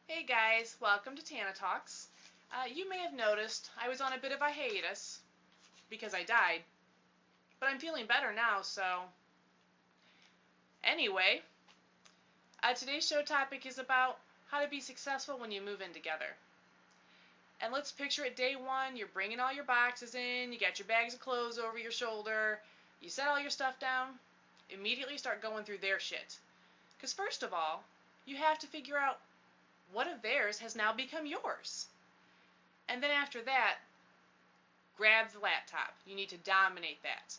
Hey guys, welcome to Tanna Talks. You may have noticed I was on a bit of a hiatus because I died, but I'm feeling better now, so anyway, today's show topic is about how to be successful when you move in together. And let's picture it day one, you're bringing all your boxes in, you got your bags of clothes over your shoulder, you set all your stuff down, immediately start going through their shit. Because first of all, you have to figure out what of theirs has now become yours. And then after that, grab the laptop. You need to dominate that.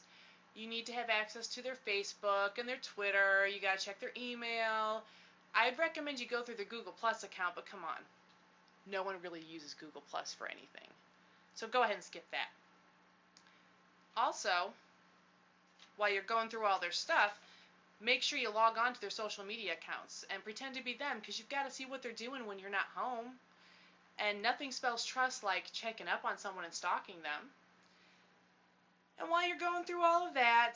You need to have access to their Facebook and their Twitter. You got to check their email. I'd recommend you go through their Google Plus account, but come on. No one really uses Google Plus for anything. So go ahead and skip that. Also, while you're going through all their stuff, make sure you log on to their social media accounts and pretend to be them, because you've got to see what they're doing when you're not home. And nothing spells trust like checking up on someone and stalking them. And while you're going through all of that,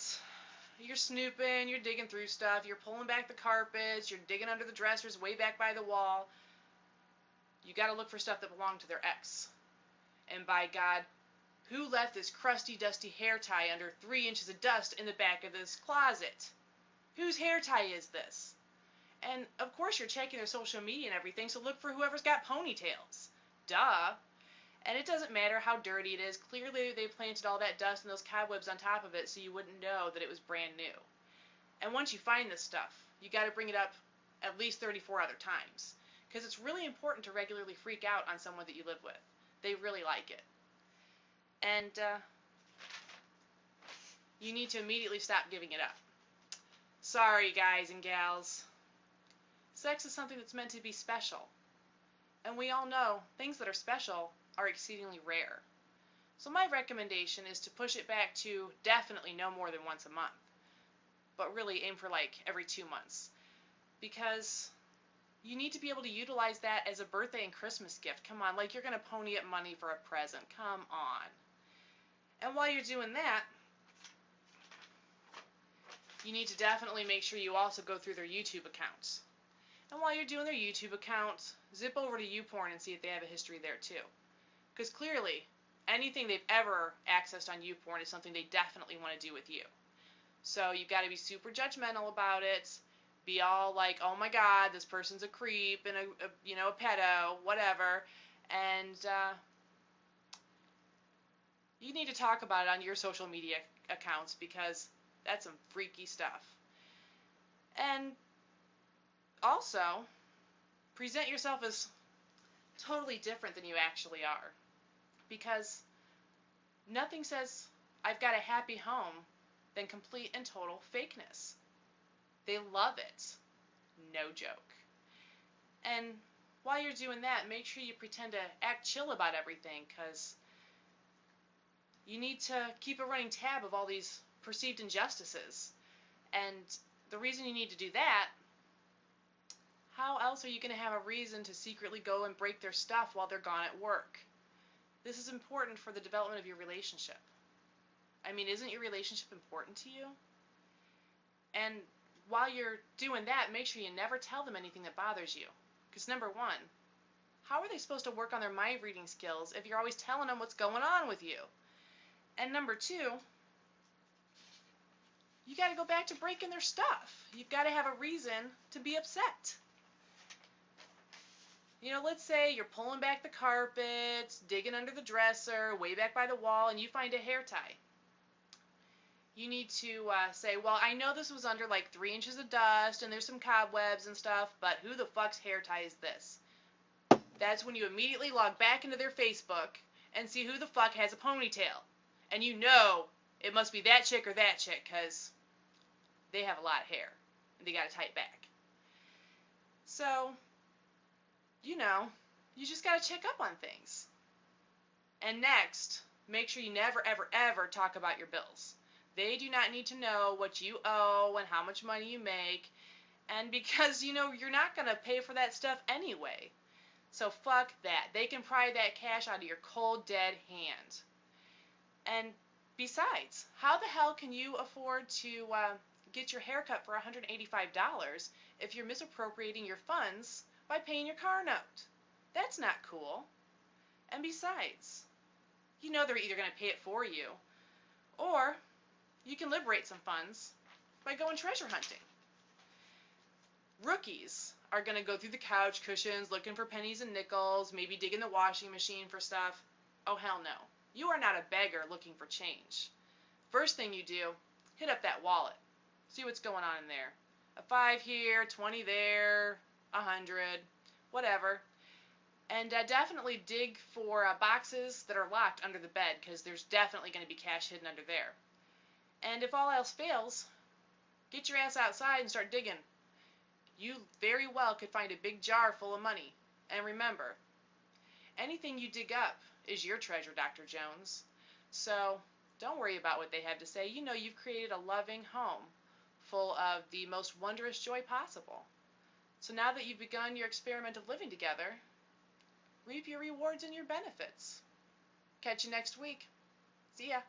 you're snooping, you're digging through stuff, you're pulling back the carpets, you're digging under the dressers way back by the wall. You got to look for stuff that belonged to their ex. And by God, who left this crusty, dusty hair tie under 3 inches of dust in the back of this closet? Whose hair tie is this? And of course you're checking their social media and everything, so look for whoever's got ponytails. Duh. And it doesn't matter how dirty it is. Clearly they planted all that dust and those cobwebs on top of it so you wouldn't know that it was brand new. And once you find this stuff, you got to bring it up at least 34 other times. Because it's really important to regularly freak out on someone that you live with. They really like it. And you need to immediately stop giving it up. Sorry, guys and gals. Sex is something that's meant to be special. And we all know things that are special are exceedingly rare. So my recommendation is to push it back to definitely no more than once a month. But really aim for like every 2 months. Because you need to be able to utilize that as a birthday and Christmas gift. Come on, like you're going to pony up money for a present. Come on. And while you're doing that, you need to definitely make sure you also go through their YouTube accounts. And while you're doing their YouTube account, zip over to YouPorn and see if they have a history there too. Because clearly, anything they've ever accessed on YouPorn is something they definitely want to do with you. So you've got to be super judgmental about it. Be all like, oh my God, this person's a creep and a pedo, whatever. And you need to talk about it on your social media accounts, because that's some freaky stuff. And also, present yourself as totally different than you actually are. Because nothing says I've got a happy home than complete and total fakeness. They love it. No joke. And while you're doing that, make sure you pretend to act chill about everything, because you need to keep a running tab of all these perceived injustices. And the reason you need to do that, how else are you going to have a reason to secretly go and break their stuff while they're gone at work? This is important for the development of your relationship. I mean, isn't your relationship important to you? And while you're doing that, make sure you never tell them anything that bothers you. Because number one, how are they supposed to work on their mind reading skills if you're always telling them what's going on with you? And number two, you got to go back to breaking their stuff. You've got to have a reason to be upset. You know, let's say you're pulling back the carpets, digging under the dresser, way back by the wall, and you find a hair tie. You need to say, well, I know this was under like 3 inches of dust and there's some cobwebs and stuff, but who the fuck's hair tie is this? That's when you immediately log back into their Facebook and see who the fuck has a ponytail. And you know it must be that chick or that chick, because they have a lot of hair and they got to tie it back. So, you know, you just got to check up on things. And next, make sure you never, ever, ever talk about your bills. They do not need to know what you owe and how much money you make. And because, you know, you're not going to pay for that stuff anyway. So fuck that. They can pry that cash out of your cold, dead hand. And besides, how the hell can you afford to get your hair cut for $185 if you're misappropriating your funds by paying your car note. That's not cool. And besides, you know they're either going to pay it for you, or you can liberate some funds by going treasure hunting. Rookies are going to go through the couch cushions looking for pennies and nickels, maybe digging the washing machine for stuff. Oh, hell no. You are not a beggar looking for change. First thing you do, hit up that wallet. See what's going on in there. A 5 here, 20 there, 100, whatever. And definitely dig for boxes that are locked under the bed, because there's definitely going to be cash hidden under there. And if all else fails, get your ass outside and start digging. You very well could find a big jar full of money. And remember, anything you dig up is your treasure, Dr. Jones. So don't worry about what they have to say. You know you've created a loving home full of the most wondrous joy possible. So now that you've begun your experiment of living together, reap your rewards and your benefits. Catch you next week. See ya.